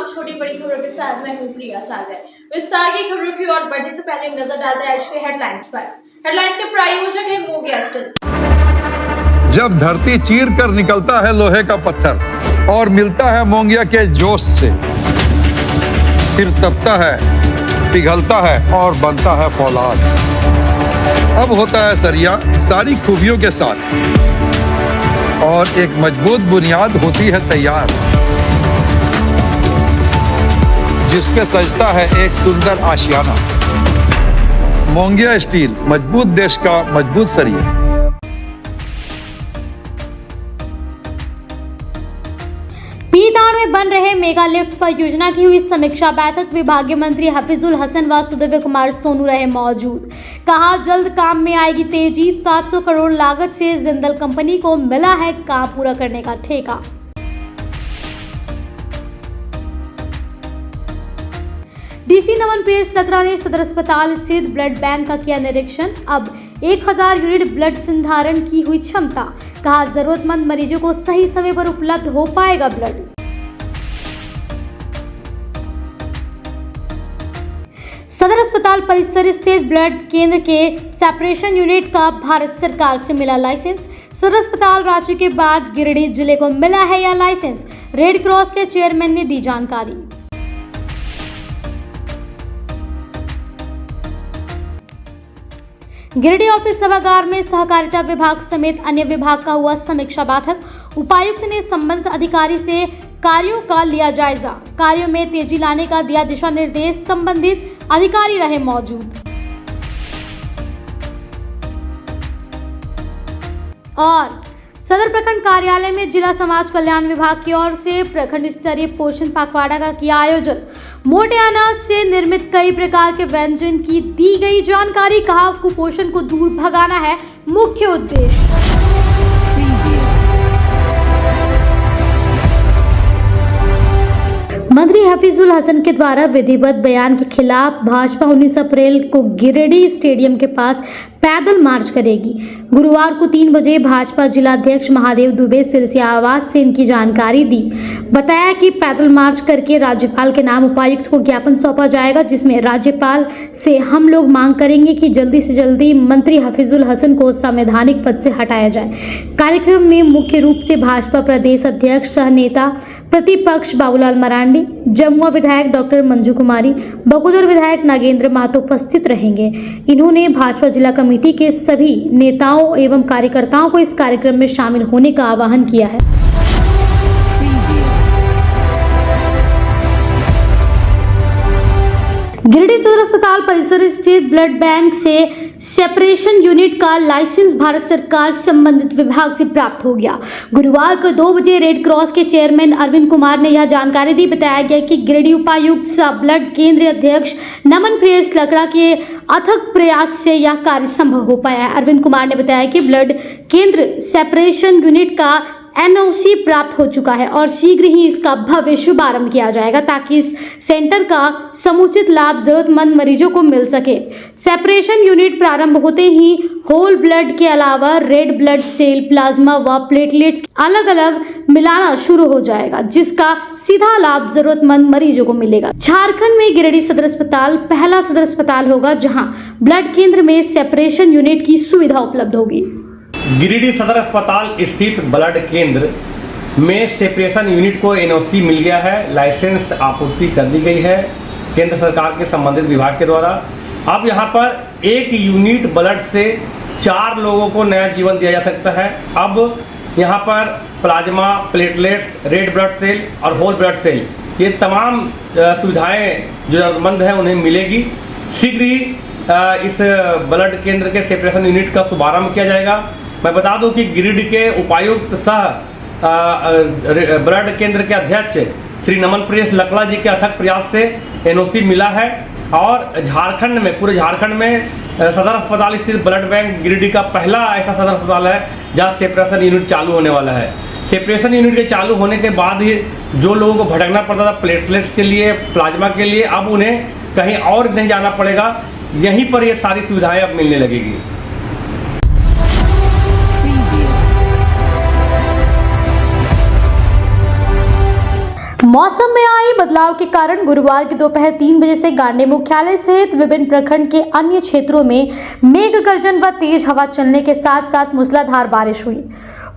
छोटी बड़ी खबरों के साथ मैं हूं प्रिया सागर। विस्तार की खबरों की ओर बढ़ने से पहले नजर डालते हैं आज के हेडलाइंस पर। हेडलाइंस के प्रायोजक है मोंगिया स्टील। जब धरती चीर कर निकलता है लोहे का पत्थर और मिलता है मोंगिया के जोश से, फिर तपता है, पिघलता है और बनता है फौलाद। अब होता है सरिया सारी खूबियों के साथ और एक मजबूत बुनियाद होती है तैयार, जिस पे सजता है एक सुंदर आशियाना। मोंगिया स्टील, मजबूत देश का मजबूत सरिया। पीताड़ में बन रहे मेगा लिफ्ट परियोजना की हुई समीक्षा बैठक। विभागीय मंत्री हफीजुल हसन व सुदिव्य कुमार सोनू रहे मौजूद। कहा जल्द काम में आएगी तेजी। 700 करोड़ लागत से जिंदल कंपनी को मिला है काम पूरा करने का ठेका। डीसी नमन प्रियस लकड़ा ने सदर अस्पताल स्थित ब्लड बैंक का किया निरीक्षण। अब 1000 यूनिट ब्लड संधारण की हुई क्षमता। कहा जरूरतमंद मरीजों को सही समय पर उपलब्ध हो पाएगा ब्लड। सदर अस्पताल परिसर स्थित ब्लड केंद्र के सेपरेशन यूनिट का भारत सरकार से मिला लाइसेंस। सदर अस्पताल रांची के बाद गिरिडीह जिले को मिला है यह लाइसेंस। रेड क्रॉस के चेयरमैन ने दी जानकारी। गिरिडीह ऑफिस सभागार में सहकारिता विभाग समेत अन्य विभाग का हुआ समीक्षा बैठक। उपायुक्त ने संबंधित अधिकारी से कार्यों का लिया जायजा। कार्यों में तेजी लाने का दिया दिशा निर्देश। संबंधित अधिकारी रहे मौजूद। और सदर प्रखंड कार्यालय में जिला समाज कल्याण विभाग की ओर से प्रखंड स्तरीय पोषण पखवाड़ा का किया आयोजन। मोटे अनाज से निर्मित कई प्रकार के व्यंजन की दी गई जानकारी। कहा कुपोषण को दूर भगाना है मुख्य उद्देश्य। मंत्री हफीजुल हसन के द्वारा विधिवत बयान के खिलाफ भाजपा 19 अप्रैल को गिरिडीह स्टेडियम के पास पैदल मार्च करेगी। गुरुवार को 3 बजे भाजपा जिलाध्यक्ष महादेव दुबे सिरसिया आवास से इनकी जानकारी दी। बताया कि पैदल मार्च करके राज्यपाल के नाम उपायुक्त को ज्ञापन सौंपा जाएगा, जिसमें राज्यपाल से हम लोग मांग करेंगे कि जल्दी से जल्दी मंत्री हफीजुल हसन को संवैधानिक पद से हटाया जाए। कार्यक्रम में मुख्य रूप से भाजपा प्रदेश अध्यक्ष सह नेता प्रतिपक्ष बाबूलाल मरांडी, जमुआ विधायक डॉक्टर मंजू कुमारी, बगोदर विधायक नागेंद्र महतो उपस्थित रहेंगे। इन्होंने भाजपा जिला कमेटी के सभी नेताओं एवं कार्यकर्ताओं को इस कार्यक्रम में शामिल होने का आह्वान किया है। गिरिडीह सदर अस्पताल परिसर स्थित ब्लड बैंक से सेपरेशन यूनिट का लाइसेंस भारत सरकार संबंधित विभाग से प्राप्त हो गया। गुरुवार को 2 बजे रेड क्रॉस के चेयरमैन अरविंद कुमार ने यह जानकारी दी। बताया गया कि गिरिडीह उपायुक्त सह ब्लड केंद्र अध्यक्ष नमन प्रियस लकड़ा के अथक प्रयास से यह कार्य संभव हो पाया है। अरविंद कुमार ने बताया कि ब्लड केंद्र सेपरेशन यूनिट का एनओसी प्राप्त हो चुका है और शीघ्र ही इसका भव्य शुभारंभ किया जाएगा, ताकि इस सेंटर का समुचित लाभ जरूरतमंद मरीजों को मिल सके। सेपरेशन यूनिट प्रारंभ होते ही होल ब्लड के अलावा रेड ब्लड सेल, प्लाज्मा व प्लेटलेट्स अलग अलग मिलाना शुरू हो जाएगा, जिसका सीधा लाभ जरूरतमंद मरीजों को मिलेगा। झारखंड में गिरिडीह सदर अस्पताल पहला सदर अस्पताल होगा जहां ब्लड केंद्र में सेपरेशन यूनिट की सुविधा उपलब्ध होगी। गिरिडीह सदर अस्पताल स्थित ब्लड केंद्र में सेपरेशन यूनिट को एनओसी मिल गया है। लाइसेंस आपूर्ति कर दी गई है केंद्र सरकार के संबंधित विभाग के द्वारा। अब यहाँ पर 1 यूनिट ब्लड से 4 लोगों को नया जीवन दिया जा सकता है। अब यहाँ पर plasma, platelets, red blood cell और होल ब्लड सेल, ये तमाम सुविधाएं जो जरूरतमंद है उन्हें मिलेगी। शीघ्र ही इस ब्लड केंद्र के सेपरेशन यूनिट का शुभारंभ किया जाएगा। मैं बता दूं कि गिरिडीह के उपायुक्त सह ब्लड केंद्र के अध्यक्ष श्री नमन प्रियस लकड़ा जी के अथक प्रयास से एनओसी मिला है और झारखंड में, पूरे झारखंड में सदर अस्पताल स्थित ब्लड बैंक गिरिडीह का पहला ऐसा सदर अस्पताल है जहां सेपरेशन यूनिट चालू होने वाला है। सेपरेशन यूनिट के चालू होने के बाद ही जो लोगों को भटकना पड़ता था प्लेटलेट्स के लिए, प्लाज्मा के लिए, अब उन्हें कहीं और नहीं जाना पड़ेगा। यहीं पर ये सारी सुविधाएं अब मिलने लगेगी। मौसम में आए बदलाव के कारण गुरुवार की दोपहर 3 बजे से गांडी मुख्यालय सहित विभिन्न प्रखंड के अन्य क्षेत्रों में मेघ गर्जन व तेज हवा चलने के साथ साथ मूसलाधार बारिश हुई।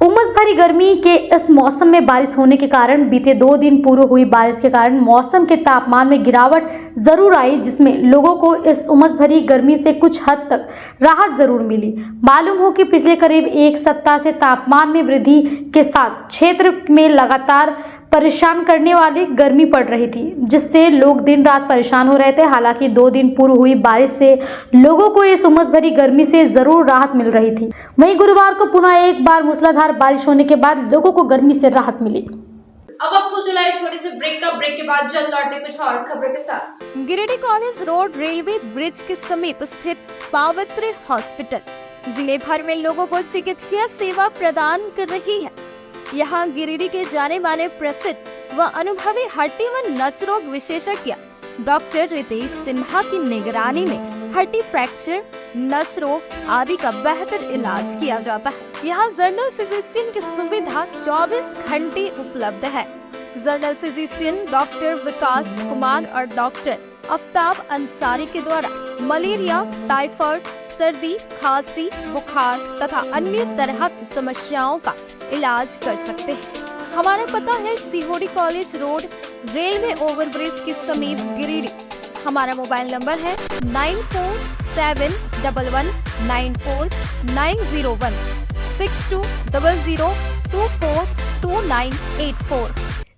उमस भरी गर्मी के इस मौसम में बारिश होने के कारण बीते 2 दिन पूर्व हुई बारिश के कारण मौसम के तापमान में गिरावट जरूर आई, जिसमें लोगों को इस उमस भरी गर्मी से कुछ हद तक राहत जरूर मिली। मालूम हो कि पिछले करीब 1 सप्ताह से तापमान में वृद्धि के साथ क्षेत्र में लगातार परेशान करने वाली गर्मी पड़ रही थी, जिससे लोग दिन रात परेशान हो रहे थे। हालांकि 2 दिन पूर्व हुई बारिश से लोगों को इस उमस भरी गर्मी से जरूर राहत मिल रही थी। वहीं गुरुवार को पुनः एक बार मूसलाधार बारिश होने के बाद लोगों को गर्मी से राहत मिली। अब वक्त हो चला है छोटे से ब्रेक का। ब्रेक के बाद जल्द लौटते कुछ और खबरों के साथ। Giridih college road railway bridge के समीप स्थित पावित्र हॉस्पिटल जिले भर में लोगों को चिकित्सा सेवा प्रदान कर रही है। यहाँ गिरिडीह के जाने माने प्रसिद्ध व अनुभवी हड्डी व नस रोग विशेषज्ञ डॉक्टर रितेश सिन्हा की निगरानी में हड्डी फ्रैक्चर, नस रोग आदि का बेहतर इलाज किया जाता है। यहाँ जनरल फिजिशियन की सुविधा 24 घंटे उपलब्ध है। जनरल फिजिशियन डॉक्टर विकास कुमार और डॉक्टर आफ्ताब अंसारी के द्वारा मलेरिया, टाइफाइड, सर्दी, खांसी, बुखार तथा अन्य तरह की समस्याओं का इलाज कर सकते हैं। हमारा पता है सीहोडी कॉलेज रोड रेलवे ओवरब्रिज के समीप गिरिडीह। हमारा मोबाइल नंबर है 9471194901 6200242984।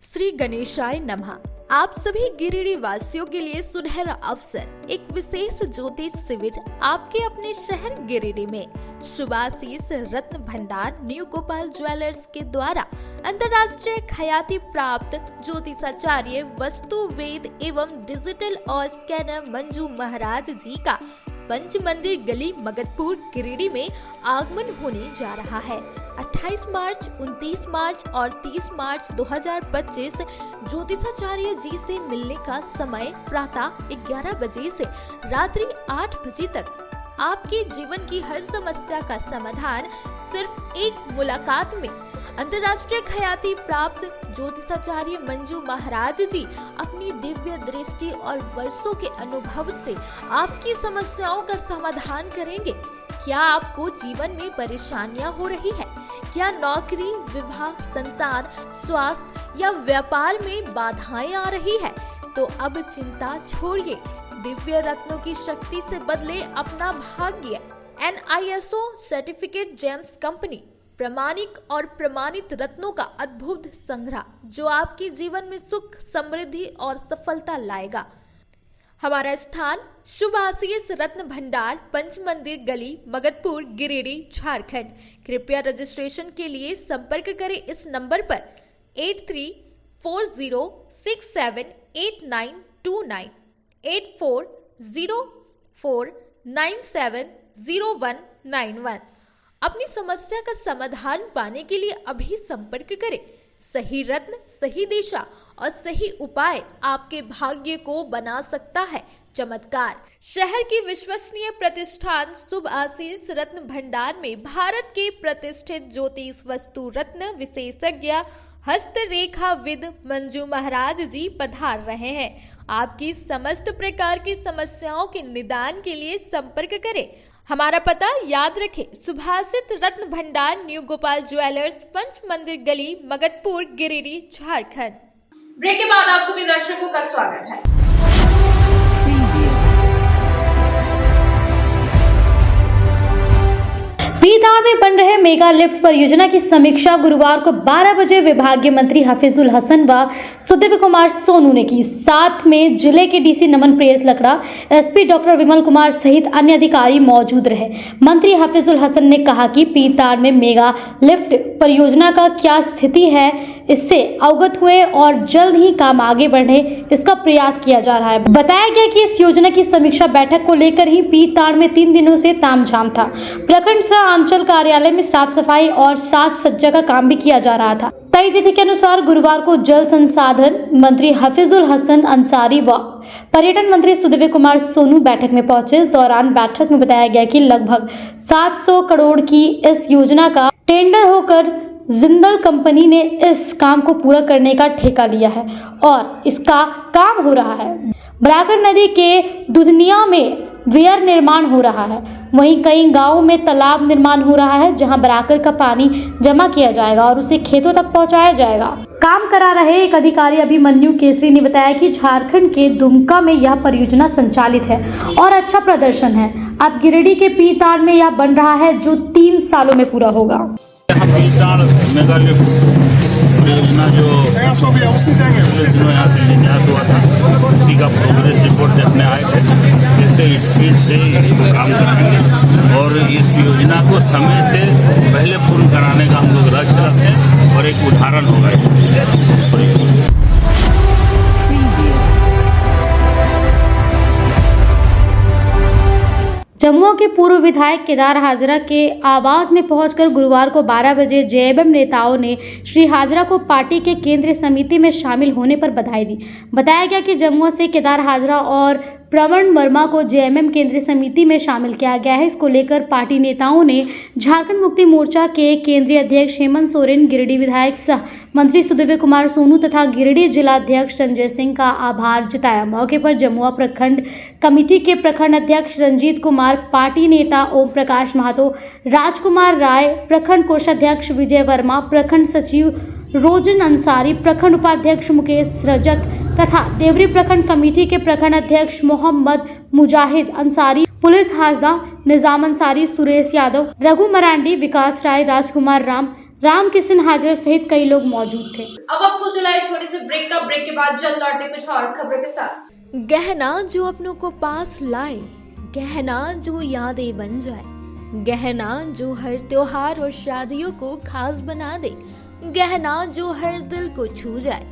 श्री गणेशाय नमः। आप सभी गिरिडीह वासियों के लिए सुनहरा अवसर, एक विशेष ज्योतिष शिविर आपके अपने शहर गिरिडीह में शुभाशीष रत्न भंडार न्यू गोपाल ज्वेलर्स के द्वारा अंतर्राष्ट्रीय ख्याति प्राप्त ज्योतिषाचार्य, वस्तु वेद एवं डिजिटल और स्कैनर मंजू महाराज जी का पंच मंदिर गली मगधपुर गिरिडीह में आगमन होने जा रहा है। 28 मार्च, 29 मार्च और 30 मार्च 2025 ज्योतिषाचार्य जी से मिलने का समय प्रातः 11 बजे से रात्रि 8 बजे तक। आपके जीवन की हर समस्या का समाधान सिर्फ एक मुलाकात में। अंतर्राष्ट्रीय ख्याति प्राप्त ज्योतिषाचार्य मंजू महाराज जी अपनी दिव्य दृष्टि और वर्षों के अनुभव से आपकी समस्याओं का समाधान करेंगे। क्या आपको जीवन में परेशानियां हो रही है? क्या नौकरी, विवाह, संतान, स्वास्थ्य या व्यापार में बाधाएं आ रही है? तो अब चिंता छोड़िए, दिव्य रत्नों की शक्ति से बदले अपना भाग्य। NISO सर्टिफिकेट जेम्स कंपनी प्रमाणिक और प्रमाणित रत्नों का अद्भुत संग्रह जो आपके जीवन में सुख, समृद्धि और सफलता लाएगा। हमारा स्थान शुभाशीष रत्न भंडार, पंच मंदिर गली, मगधपुर, गिरिडीह, झारखंड। कृपया रजिस्ट्रेशन के लिए संपर्क करें इस नंबर पर 8340678929 8404970191। अपनी समस्या का समाधान पाने के लिए अभी संपर्क करें। सही रत्न, सही दिशा और सही उपाय आपके भाग्य को बना सकता है चमत्कार। शहर की विश्वसनीय प्रतिष्ठान शुभ आशीष रत्न भंडार में भारत के प्रतिष्ठित ज्योतिष वस्तु रत्न विशेषज्ञ हस्तरेखाविद मंजू महाराज जी पधार रहे हैं। आपकी समस्त प्रकार की समस्याओं के निदान के लिए संपर्क करें। हमारा पता याद रखें, सुभाषित रत्न भंडार, न्यू गोपाल ज्वेलर्स, पंच मंदिर गली, मगधपुर, गिरिडीह, झारखंड। ब्रेक के बाद आप सभी दर्शकों का स्वागत है। पीताड़ में बन रहे मेगा लिफ्ट परियोजना की समीक्षा गुरुवार को 12 बजे विभागीय मंत्री हफीजुल हसन व सुदेव कुमार सोनू ने की। साथ में जिले के डीसी नमन प्रियस लकड़ा, एसपी डॉक्टर विमल कुमार सहित अन्य अधिकारी मौजूद रहे। मंत्री हफीजुल हसन ने कहा कि पीताड़ में मेगा लिफ्ट परियोजना का क्या स्थिति है, इससे अवगत हुए और जल्द ही काम आगे बढ़े इसका प्रयास किया जा रहा है। बताया गया कि इस योजना की समीक्षा बैठक को लेकर ही पीताड़ में 3 दिनों से तामझाम था। प्रखंड सह अंचल कार्यालय में साफ सफाई और साज सज्जा का काम भी किया जा रहा था। तय तिथि के अनुसार गुरुवार को जल संसाधन मंत्री हफीजुल हसन अंसारी व पर्यटन मंत्री सुदेव कुमार सोनू बैठक में पहुंचे। इस दौरान बैठक में बताया गया कि लगभग 700 करोड़ की इस योजना का टेंडर होकर जिंदल कंपनी ने इस काम को पूरा करने का ठेका लिया है और इसका काम हो रहा है। बराकर नदी के दुधनिया में वेयर निर्माण हो रहा है। वहीं कई गांवों में तालाब निर्माण हो रहा है जहां बराकर का पानी जमा किया जाएगा और उसे खेतों तक पहुंचाया जाएगा। काम करा रहे एक अधिकारी अभिमन्यु केसरी ने बताया कि झारखंड के दुमका में यह परियोजना संचालित है और अच्छा प्रदर्शन है। अब गिरिडीह के पीताड़ में यह बन रहा है जो 3 सालों में पूरा होगा। पीताड़ मेगा लिफ्ट परियोजना जो पिछले दिनों यहाँ से विन्यास हुआ था, उसी का प्रोग्रेस रिपोर्ट देखने आए थे। जैसे स्पीड से इसको काम करेंगे और इस योजना को समय से पहले पूर्ण कराने का हम लोग लक्ष्य रखते हैं और एक उदाहरण होगा इस जमुआ के पूर्व विधायक केदार हाजरा के आवास में पहुंचकर गुरुवार को 12 बजे जेएमएम नेताओं ने श्री हाजरा को पार्टी के केंद्रीय समिति में शामिल होने पर बधाई दी। बताया गया कि जमुआ से केदार हाजरा और प्रवण वर्मा को जेएमएम केंद्रीय समिति में शामिल किया गया है। इसको लेकर पार्टी नेताओं ने झारखंड मुक्ति मोर्चा के केंद्रीय अध्यक्ष हेमंत सोरेन, गिरिडीह विधायक सह मंत्री सुदिव्य कुमार सोनू तथा गिरिडीह जिलाध्यक्ष संजय सिंह का आभार जताया। मौके पर जमुआ प्रखंड कमेटी के प्रखंड अध्यक्ष रंजीत कुमार, पार्टी नेता ओम प्रकाश महतो, राजकुमार राय, प्रखंड कोषाध्यक्ष विजय वर्मा, प्रखंड सचिव रोजन अंसारी, प्रखंड उपाध्यक्ष मुकेश रजक तथा देवरी प्रखंड कमेटी के प्रखंड अध्यक्ष मोहम्मद मुजाहिद अंसारी, पुलिस हाजदा निजाम अंसारी, सुरेश यादव, रघु मरांडी, विकास राय, राजकुमार राम किशन हाजरा सहित कई लोग मौजूद थे। अब वक्त हो चला है छोटे से ब्रेक का। ब्रेक के बाद जल्द लौटते कुछ और खबरों के साथ। गहना जो अपनों को पास लाए, गहना जो यादें बन जाए, गहना जो हर त्योहार और शादियों को खास बना दे, गहना जो हर दिल को छू जाए।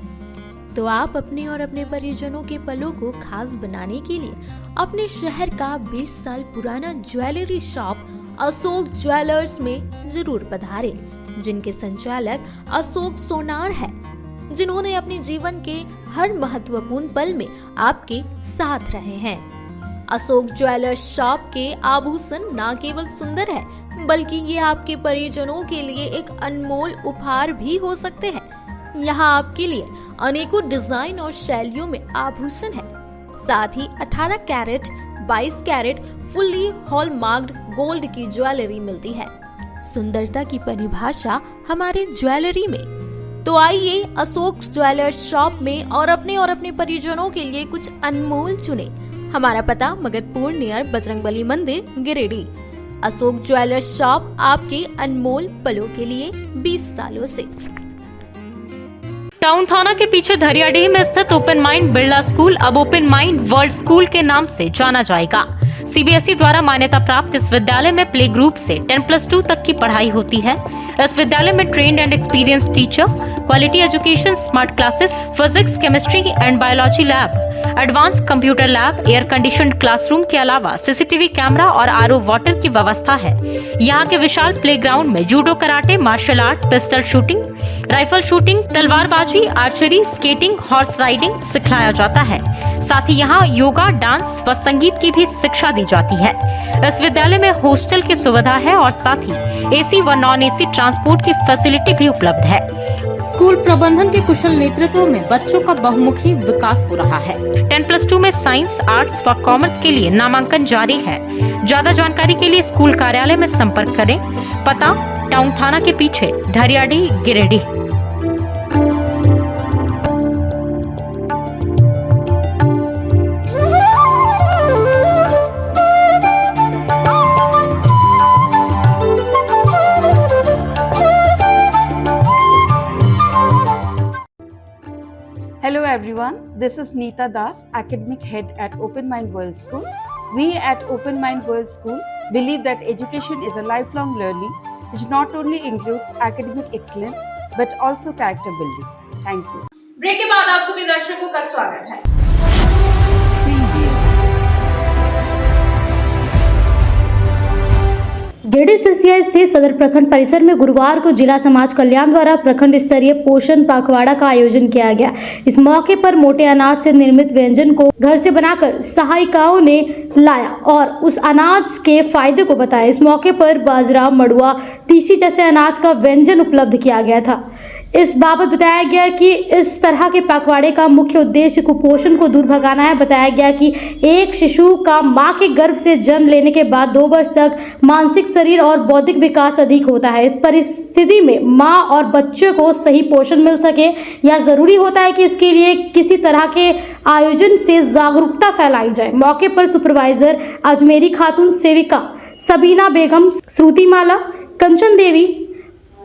तो आप अपने और अपने परिजनों के पलों को खास बनाने के लिए अपने शहर का 20 साल पुराना ज्वेलरी शॉप अशोक ज्वेलर्स में जरूर पधारें, जिनके संचालक अशोक सोनार है, जिन्होंने अपने जीवन के हर महत्वपूर्ण पल में आपके साथ रहे हैं। अशोक ज्वेलर्स शॉप के आभूषण न केवल सुंदर है, बल्कि ये आपके परिजनों के लिए एक अनमोल उपहार भी हो सकते हैं। यहाँ आपके लिए अनेकों डिजाइन और शैलियों में आभूषण है। साथ ही 18 कैरेट, 22 कैरेट फुल्ली हॉलमार्क्ड गोल्ड की ज्वेलरी मिलती है। सुंदरता की परिभाषा हमारे ज्वेलरी में। तो आइए अशोक ज्वेलर्स शॉप में और अपने परिजनों के लिए कुछ अनमोल चुने। हमारा पता मगधपुर नियर बजरंगबली मंदिर, गिरिडीह। अशोक ज्वेलर्स शॉप आपके अनमोल पलों के लिए 20 सालों से। टाउन थाना के पीछे धरियाडीह में स्थित ओपन माइंड बिरला स्कूल अब ओपन माइंड वर्ल्ड स्कूल के नाम से जाना जाएगा। सीबीएसई द्वारा मान्यता प्राप्त इस विद्यालय में प्ले ग्रुप से 10+2 तक की पढ़ाई होती है। इस विद्यालय में trained and experience teacher, quality education, smart classes, physics, chemistry and biology lab, advance computer lab, air conditioned classroom के अलावा सीसीटीवी कैमरा और आरओ वाटर की व्यवस्था है। यहाँ के विशाल प्लेग्राउंड में judo, karate, martial art, pistol shooting, rifle shooting, तलवारबाजी, आर्चरी, स्केटिंग, हॉर्स राइडिंग सिखाया जाता है। साथ ही यहाँ योगा, डांस व संगीत की भी शिक्षा दी जाती है। इस विद्यालय में हॉस्टल की सुविधा है और साथ ही एसी व नॉन एसी ट्रांसपोर्ट की फैसिलिटी भी उपलब्ध है। स्कूल प्रबंधन के कुशल नेतृत्व में बच्चों का बहुमुखी विकास हो रहा है। 10+2 में साइंस, आर्ट्स व कॉमर्स के लिए नामांकन जारी है। ज्यादा जानकारी के लिए स्कूल कार्यालय में संपर्क करें। पता टाउन थाना के पीछे, धरियाडीह, Giridih. Hello everyone, this is Neeta Das, Academic Head at Open Mind World School. We at Open Mind World School believe that education is a lifelong learning which not only includes academic excellence but also character building. Thank you. Break के बाद आप सभी दर्शकों का स्वागत है। गिरिडीह सिरसिया स्थित सदर प्रखंड परिसर में गुरुवार को जिला समाज कल्याण द्वारा प्रखंड स्तरीय पोषण पखवाड़ा का आयोजन किया गया। इस मौके पर मोटे अनाज से निर्मित व्यंजन को घर से बनाकर सहायिकाओं ने लाया और उस अनाज के फायदे को बताया। इस मौके पर बाजरा, मड़ुआ, तीसी जैसे अनाज का व्यंजन उपलब्ध किया गया था। इस बाबत बताया गया कि इस तरह के पखवाड़े का मुख्य उद्देश्य कुपोषण को दूर भगाना है। बताया गया कि एक शिशु का मां के गर्भ से जन्म लेने के बाद 2 वर्ष तक मानसिक, शरीर और बौद्धिक विकास अधिक होता है। इस परिस्थिति में मां और बच्चे को सही पोषण मिल सके, यह जरूरी होता है कि इसके लिए किसी तरह के आयोजन से जागरूकता फैलाई जाए। मौके पर सुपरवाइजर अजमेरी खातून, सेविका सबीना बेगम, श्रुति माला, कंचन देवी,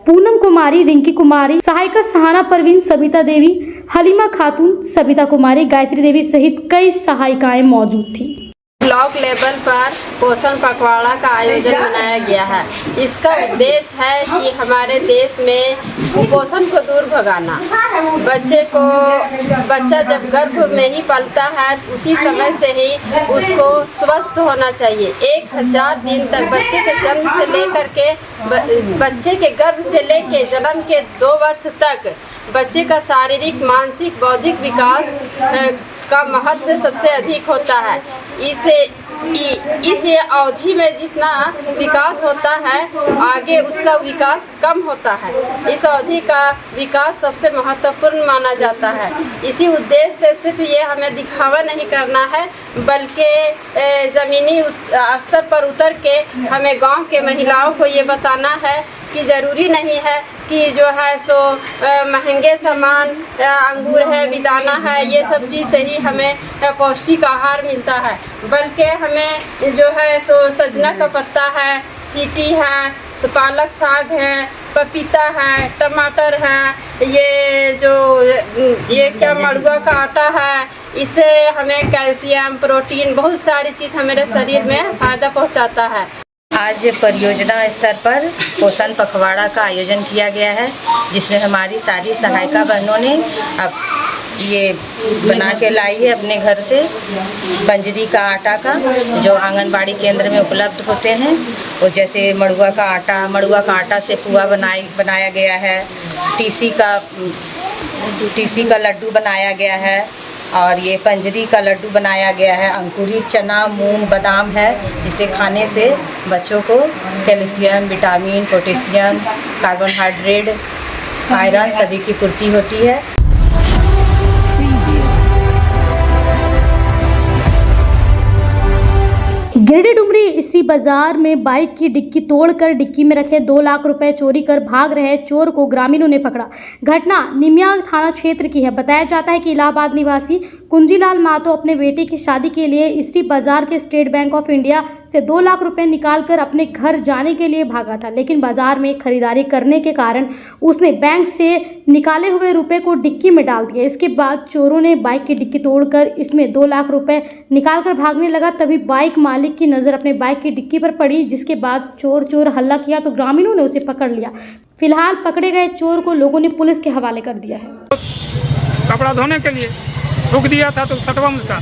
पूनम कुमारी, रिंकी कुमारी, सहायिका सहाना परवीन, सबिता देवी, हलीमा खातून, सबिता कुमारी, गायत्री देवी सहित कई सहायिकाएं मौजूद थी। ब्लॉक लेवल पर पोषण पखवाड़ा का आयोजन बनाया गया है। इसका उद्देश्य है कि हमारे देश में कुपोषण को दूर भगाना। बच्चा जब गर्भ में ही पलता है तो उसी समय से ही उसको स्वस्थ होना चाहिए। 1000 दिन तक बच्चे के जन्म से लेकर के बच्चे के गर्भ से लेकर जन्म के 2 वर्ष तक बच्चे का शारीरिक, मानसिक, बौद्धिक विकास का महत्व सबसे अधिक होता है। इस अवधि में जितना विकास होता है आगे उसका विकास कम होता है। इस अवधि का विकास सबसे महत्वपूर्ण माना जाता है। इसी उद्देश्य से सिर्फ ये हमें दिखावा नहीं करना है, बल्कि ज़मीनी स्तर पर उतर के हमें गांव के महिलाओं को ये बताना है कि ज़रूरी नहीं है कि जो है सो महंगे सामान अंगूर है, बेदाना है, ये सब चीज़ से ही हमें पौष्टिक आहार मिलता है, बल्कि हमें जो है सो सजना का पत्ता है, सीटी है, पालक साग है, पपीता है, टमाटर है, ये क्या मड़ुआ का आटा है, इससे हमें कैल्शियम, प्रोटीन, बहुत सारी चीज़ हमारे शरीर में फ़ायदा पहुंचाता है। आज परियोजना स्तर पर पोषण पखवाड़ा का आयोजन किया गया है, जिसमें हमारी सारी सहायिका बहनों ने अब ये बना के लाई है अपने घर से पंजरी का आटा का, जो आंगनबाड़ी केंद्र में उपलब्ध होते हैं। और जैसे मड़ुआ का आटा से पुआ बनाया गया है, टीसी का लड्डू बनाया गया है, और ये पंजरी का लड्डू बनाया गया है। अंकुरित चना, मूंग, बादाम है, इसे खाने से बच्चों को calcium, vitamin, potassium, carbohydrate, iron सभी की पूर्ति होती है। गिरिडीह डुमरी स्त्री बाजार में बाइक की डिक्की तोड़कर डिक्की में रखे 2 लाख रुपए चोरी कर भाग रहे चोर को ग्रामीणों ने पकड़ा। घटना निमिया थाना क्षेत्र की है। बताया जाता है कि इलाहाबाद निवासी कुंजीलाल महतो अपने बेटे की शादी के लिए स्त्री बाजार के स्टेट बैंक ऑफ इंडिया से 2 लाख रुपए निकालकर अपने घर जाने के लिए भागा था, लेकिन बाजार में खरीदारी करने के कारण उसने बैंक से निकाले हुए रुपए को डिक्की में डाल दिया। इसके बाद चोरों ने बाइक की डिक्की तोड़कर इसमें 2 लाख रुपए निकालकर भागने लगा। तभी बाइक मालिक की नज़र अपने बाइक की डिक्की पर पड़ी, जिसके बाद चोर हल्ला किया तो ग्रामीणों ने उसे पकड़ लिया। फिलहाल पकड़े गए चोर को लोगों ने पुलिस के हवाले कर दिया है। कपड़ा धोने के लिए थूक दिया था तो सटवा उसका,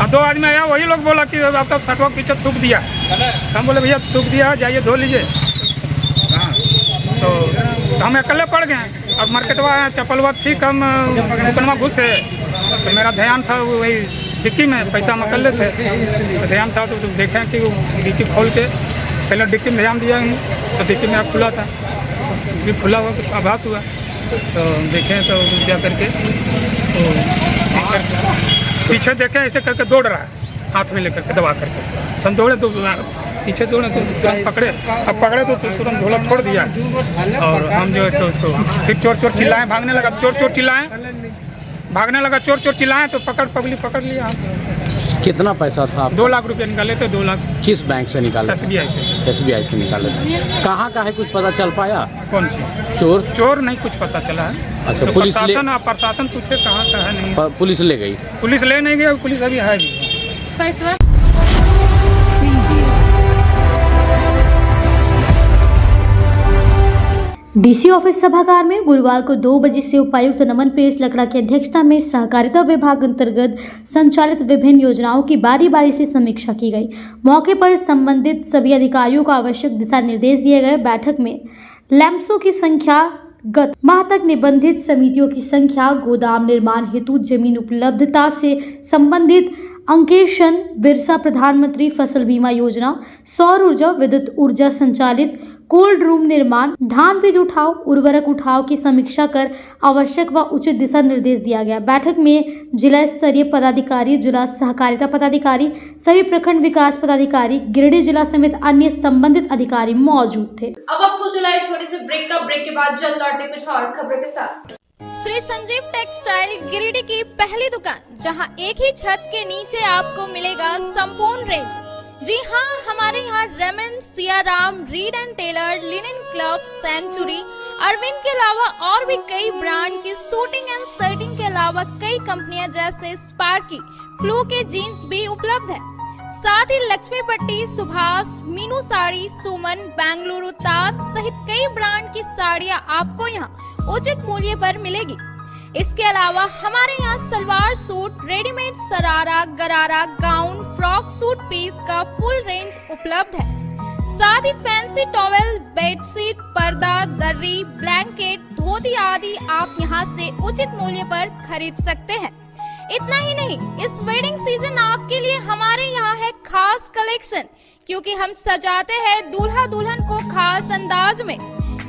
और 2 आदमी आया, वही लोग बोला कि आपका सटवा पीछे थूक दिया। हम बोले भैया थूक दिया, जाइए धो लीजिए। तो हम अकेले पड़ गए। अब मार्केटवा चप्पलवा ठीक, हम दुकानवा घुसे तो मेरा ध्यान था वही डिक्की में पैसा हम अकेले थे, तो ध्यान था तो देखें कि डिक्की खोल के पहले डिक्की में ध्यान दिया तो डिक्की में खुला था, खुला हुआ तो आभास हुआ, तो देखें तो जा करके तो पीछे देखें ऐसे करके दौड़ रहा है हाथ में लेकर के दबा करके। तो हम दौड़े तो पीछे दौड़े तो तुरंत पकड़े, अब पकड़े तो तुरंत ढोला छोड़ दिया। और हम जो है उसको फिर चोर चिल्लाएं, भागने लगा, चोर चिल्लाएं, भागने लगा, चोर चिल्लाएं तो पब्लिक पकड़ लिया। कितना पैसा था? 2 लाख रुपये निकाले थे। 2 लाख किस बैंक से निकाले? SBI से निकाले थे। कहाँ का है कुछ पता चल पाया? कौन सी चोर नहीं कुछ पता चला है। अच्छा, तो पुलिस प्रशासन पूछे कहाँ का है, नहीं पुलिस ले गई? पुलिस ले नहीं गई, पुलिस अभी है भी। डीसी ऑफिस सभागार में गुरुवार को 2 बजे से उपायुक्त नमन प्रेस लकड़ा की अध्यक्षता में सहकारिता विभाग अंतर्गत संचालित विभिन्न योजनाओं की बारी बारी से समीक्षा की गई। मौके पर संबंधित सभी अधिकारियों को आवश्यक दिशा निर्देश दिए गए। बैठक में लैंप्सों की संख्या, गत माह तक निबंधित समितियों की संख्या, गोदाम निर्माण हेतु जमीन उपलब्धता से संबंधित अंकेक्षण, बिरसा प्रधानमंत्री फसल बीमा योजना, सौर ऊर्जा, विद्युत ऊर्जा संचालित कोल्ड रूम निर्माण, धान बीज उठाव, उर्वरक उठाव की समीक्षा कर आवश्यक व उचित दिशा निर्देश दिया गया। बैठक में जिला स्तरीय पदाधिकारी, जिला सहकारिता पदाधिकारी, सभी प्रखंड विकास पदाधिकारी, गिरिडीह जिला समेत अन्य संबंधित अधिकारी मौजूद थे। अब वक्त हो चला है छोटे से ब्रेक का। ब्रेक के बाद जल्द लौटते कुछ और खबरों के साथ। श्री संजीव टेक्सटाइल गिरिडीह की पहली दुकान, जहां एक ही छत के नीचे आपको मिलेगा संपूर्ण रेंज। जी हाँ, हमारे यहाँ Raymond, Siyaram, Reid and Taylor, linen club, century, Arvind के अलावा और भी कई ब्रांड की सूटिंग एंड शर्टिंग के अलावा कई कंपनियां जैसे स्पार्की, फ्लू के जीन्स भी उपलब्ध है। साथ ही लक्ष्मी पट्टी, सुभाष, मीनू साड़ी, सुमन, बेंगलुरु ताज सहित कई ब्रांड की साड़ियाँ आपको यहाँ उचित मूल्य पर मिलेगी। इसके अलावा हमारे यहाँ सलवार सूट, रेडीमेड सरारा, गरारा, गाउन, फ्रॉक सूट पीस का फुल रेंज उपलब्ध है। साथ ही फैंसी टॉवेल, बेडशीट, पर्दा, दर्री, ब्लैंकेट, धोती आदि आप यहाँ से उचित मूल्य पर खरीद सकते हैं। इतना ही नहीं, इस वेडिंग सीजन आपके लिए हमारे यहाँ है खास कलेक्शन, क्योंकि हम सजाते हैं दूल्हा दुल्हन को खास अंदाज में।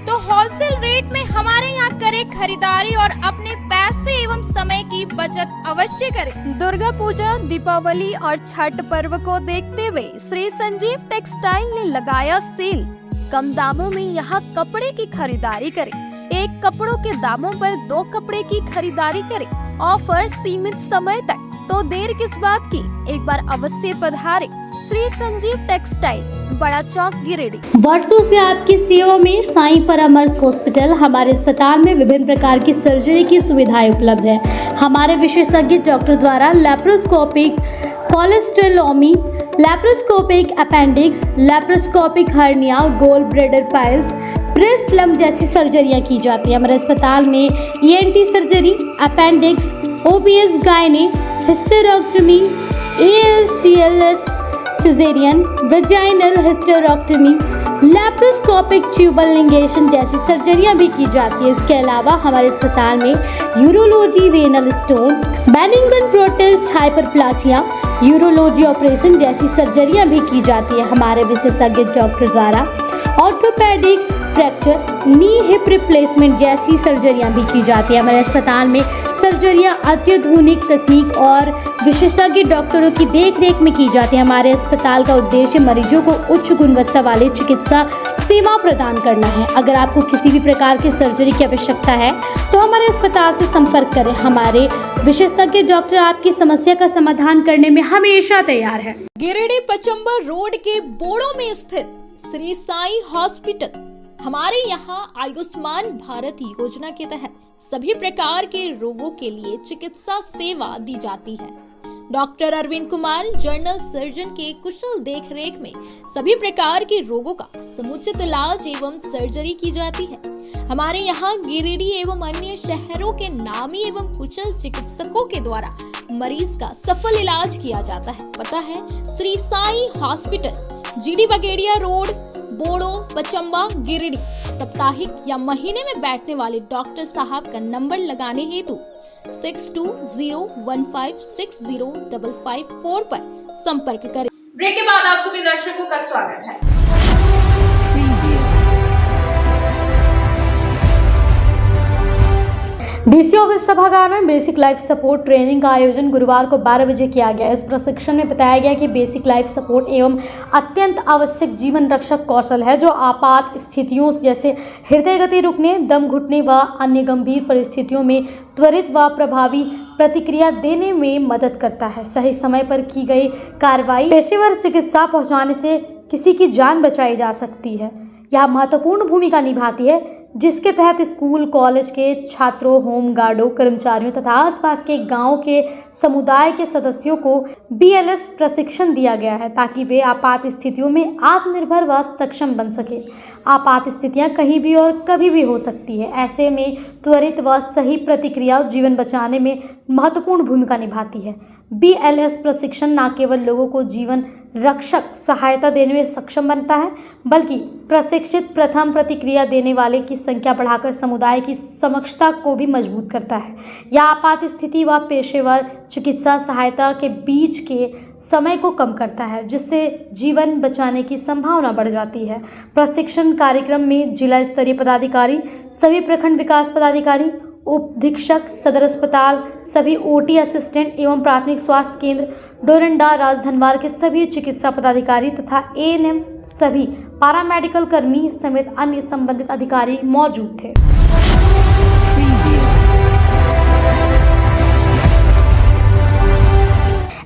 तो होलसेल रेट में हमारे यहाँ करें खरीदारी और अपने पैसे एवं समय की बचत अवश्य करें। दुर्गा पूजा, दीपावली और छठ पर्व को देखते हुए श्री संजीव टेक्सटाइल ने लगाया सेल। कम दामों में यहाँ कपड़े की खरीदारी करें। एक कपड़ों के दामों पर 2 कपड़े की खरीदारी करें। ऑफर सीमित समय तक, तो देर किस बात की, एक बार अवश्य पधारें। श्री संजीव टेक्सटाइल, बड़ा चौक, गिरिडीह। वर्षों से आपकी सेवा में साईं परामर्श हॉस्पिटल। हमारे अस्पताल में विभिन्न प्रकार की सर्जरी की सुविधाएं उपलब्ध है। हमारे विशेषज्ञ डॉक्टर द्वारा laparoscopic cholecystectomy, laparoscopic appendix, laparoscopic hernia, gall bladder piles, breast lump जैसी सर्जरियां की जाती है। हमारे अस्पताल में ENT surgery, appendix, OPS gynae, hysterectomy, ALCLS caesarean, vaginal hysterectomy, laparoscopic tubal ligation जैसी सर्जरियां भी की जाती है। इसके अलावा हमारे अस्पताल में urology, renal stone, benign prostate, hyperplasia, urology operation जैसी सर्जरियां भी की जाती है। हमारे विशेषज्ञ डॉक्टर द्वारा ऑर्थोपेडिक, फ्रैक्चर, नी हिप रिप्लेसमेंट जैसी सर्जरियां भी की जाती है। हमारे अस्पताल में सर्जरियां अत्याधुनिक तकनीक और विशेषज्ञ डॉक्टरों की देखरेख में की जाती है। हमारे अस्पताल का उद्देश्य मरीजों को उच्च गुणवत्ता वाली चिकित्सा सेवा प्रदान करना है। अगर आपको किसी भी प्रकार की सर्जरी की आवश्यकता है तो हमारे अस्पताल से संपर्क करें। हमारे विशेषज्ञ डॉक्टर आपकी समस्या का समाधान करने में हमेशा तैयार है। गिरिडीह पचंबा रोड के बोड़ो में स्थित श्री साई हॉस्पिटल। हमारे यहाँ आयुष्मान भारत योजना के तहत सभी प्रकार के रोगों के लिए चिकित्सा सेवा दी जाती है। Doctor Arvind Kumar, general surgeon के कुशल देखरेख में सभी प्रकार के रोगों का समुचित इलाज एवं सर्जरी की जाती है। हमारे यहाँ गिरिडीह एवं अन्य शहरों के नामी एवं कुशल चिकित्सकों के द्वारा मरीज का सफल इलाज किया जाता है। पता है Shri Sai hospital, GD Bagedia road, Bodo, Pachamba, Giridih. साप्ताहिक या महीने में बैठने वाले डॉक्टर साहब का नंबर लगाने हेतु 6201560554 पर संपर्क करें। ब्रेक के बाद आप सभी दर्शकों का स्वागत है। डीसी ऑफिस सभागार में बेसिक लाइफ सपोर्ट ट्रेनिंग का आयोजन गुरुवार को 12 बजे किया गया। इस प्रशिक्षण में बताया गया कि बेसिक लाइफ सपोर्ट एवं अत्यंत आवश्यक जीवन रक्षक कौशल है जो आपात स्थितियों जैसे हृदय गति रुकने, दम घुटने व अन्य गंभीर परिस्थितियों में त्वरित व प्रभावी प्रतिक्रिया देने में मदद करता है। सही समय पर की गई कार्रवाई पेशेवर चिकित्सा पहुँचाने से किसी की जान बचाई जा सकती है। यह महत्वपूर्ण भूमिका निभाती है। जिसके तहत स्कूल कॉलेज के छात्रों, होम गार्डों, कर्मचारियों तथा आसपास के गांव के समुदाय के सदस्यों को BLS प्रशिक्षण दिया गया है ताकि वे आपात स्थितियों में आत्मनिर्भर व सक्षम बन सके। आपात स्थितियां कहीं भी और कभी भी हो सकती है। ऐसे में त्वरित व सही प्रतिक्रिया जीवन बचाने में महत्वपूर्ण भूमिका निभाती है। BLS प्रशिक्षण न केवल लोगों को जीवन रक्षक सहायता देने में सक्षम बनता है, बल्कि प्रशिक्षित प्रथम प्रतिक्रिया देने वाले की संख्या बढ़ाकर समुदाय की समक्षता को भी मजबूत करता है। यह आपात स्थिति व पेशेवर चिकित्सा सहायता के बीच के समय को कम करता है, जिससे जीवन बचाने की संभावना बढ़ जाती है। प्रशिक्षण कार्यक्रम में जिला स्तरीय पदाधिकारी, सभी प्रखंड विकास पदाधिकारी, उप अधीक्षक, सदर अस्पताल, सभी OT असिस्टेंट एवं प्राथमिक स्वास्थ्य केंद्र, डोरंडा, राजधनवार के सभी चिकित्सा पदाधिकारी तथा ANM, सभी पैरामेडिकल कर्मी समेत अन्य संबंधित अधिकारी मौजूद थे।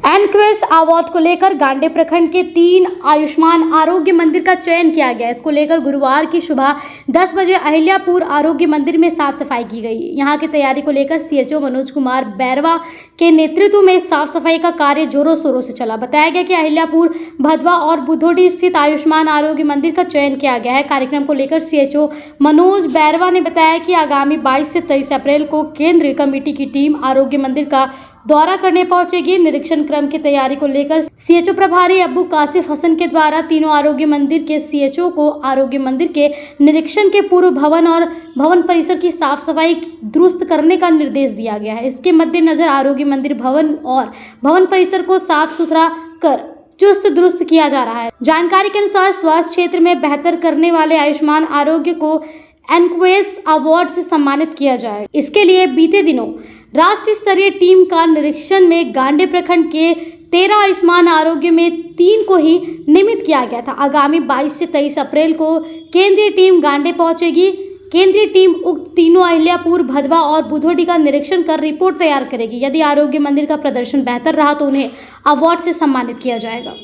एनक्वेस अवार्ड को लेकर गांडे प्रखंड के 3 आयुष्मान आरोग्य मंदिर का चयन किया गया। इसको लेकर गुरुवार की सुबह 10 बजे अहिल्यापुर आरोग्य मंदिर में साफ सफाई की गई। यहां की तैयारी को लेकर CHO मनोज कुमार बैरवा के नेतृत्व में साफ सफाई का कार्य जोरों शोरों से चला। बताया गया कि अहिल्यापुर, भदवा और बुधोडी स्थित आयुष्मान आरोग्य मंदिर का चयन किया गया है। कार्यक्रम को लेकर CHO मनोज बैरवा ने बताया कि आगामी 22 से 23 अप्रैल को केंद्रीय कमेटी की टीम आरोग्य मंदिर का दौरा करने पहुंचेगी। निरीक्षण क्रम की तैयारी को लेकर CHO प्रभारी अब्बू कासिफ हसन के द्वारा तीनों आरोग्य मंदिर के CHO को आरोग्य मंदिर के निरीक्षण के पूर्व भवन और भवन परिसर की साफ सफाई दुरुस्त करने का निर्देश दिया गया है। इसके मद्देनजर आरोग्य मंदिर भवन और भवन परिसर को साफ सुथरा कर चुस्त दुरुस्त किया जा रहा है। जानकारी के अनुसार स्वास्थ्य क्षेत्र में बेहतर करने वाले आयुष्मान आरोग्य को एनक्वेस अवार्ड से सम्मानित किया जाए। इसके लिए बीते दिनों राष्ट्रीय स्तरीय टीम का निरीक्षण में गांडे प्रखंड के 13 आयुष्मान आरोग्य में 3 को ही नियमित किया गया था। आगामी 22 से 23 अप्रैल को केंद्रीय टीम गांडे पहुंचेगी। केंद्रीय टीम उक्त तीनों अहिल्यापुर, भदवा और बुधोडी का निरीक्षण कर रिपोर्ट तैयार करेगी। यदि आरोग्य मंदिर का प्रदर्शन बेहतर रहा तो उन्हें अवार्ड से सम्मानित किया जाएगा।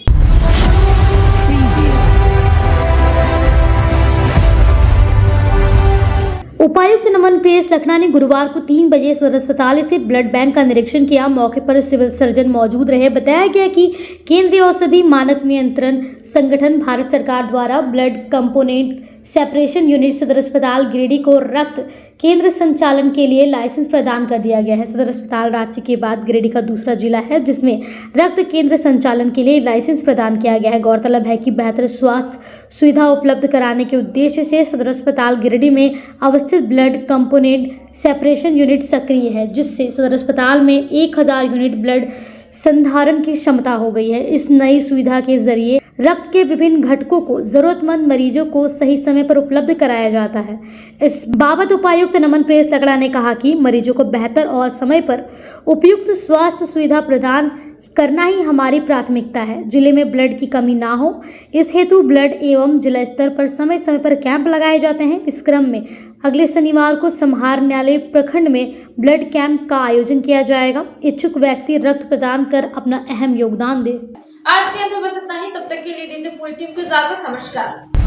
उपायुक्त नमन प्रियस लखना ने गुरुवार को 3 बजे सदर अस्पताल से ब्लड बैंक का निरीक्षण किया। मौके पर सिविल सर्जन मौजूद रहे। बताया गया कि केंद्रीय औषधि मानक नियंत्रण संगठन भारत सरकार द्वारा ब्लड कंपोनेंट सेपरेशन यूनिट सदर अस्पताल गिरिडीह को रक्त केंद्र संचालन के लिए लाइसेंस प्रदान कर दिया गया है। सदर अस्पताल रांची के बाद गिरिडीह का दूसरा जिला है जिसमें रक्त केंद्र संचालन के लिए लाइसेंस प्रदान किया गया है। गौरतलब है कि बेहतर स्वास्थ्य सुविधा उपलब्ध कराने के उद्देश्य से सदर अस्पताल गिरिडीह में अवस्थित ब्लड कंपोनेंट सेपरेशन यूनिट सक्रिय है, जिससे सदर अस्पताल में 1000 यूनिट ब्लड संधारण की क्षमता हो गई है। इस नई सुविधा के जरिए रक्त के विभिन्न घटकों को जरूरतमंद मरीजों को सही समय पर उपलब्ध कराया जाता है। इस बाबत उपायुक्त नमन प्रियस लकड़ा ने कहा कि मरीजों को बेहतर और समय पर उपयुक्त स्वास्थ्य सुविधा प्रदान करना ही हमारी प्राथमिकता है। जिले में ब्लड की कमी ना हो, इस हेतु ब्लड एवं जिला स्तर पर समय समय पर कैंप लगाए जाते हैं। इस क्रम में अगले शनिवार को समाहरणालय प्रखंड में ब्लड कैंप का आयोजन किया जाएगा। इच्छुक व्यक्ति रक्त प्रदान कर अपना अहम योगदान दे। आज के अंत में बस इतना ही। तब तक के लिए दीजिए पूरी टीम को इजाजत। नमस्कार।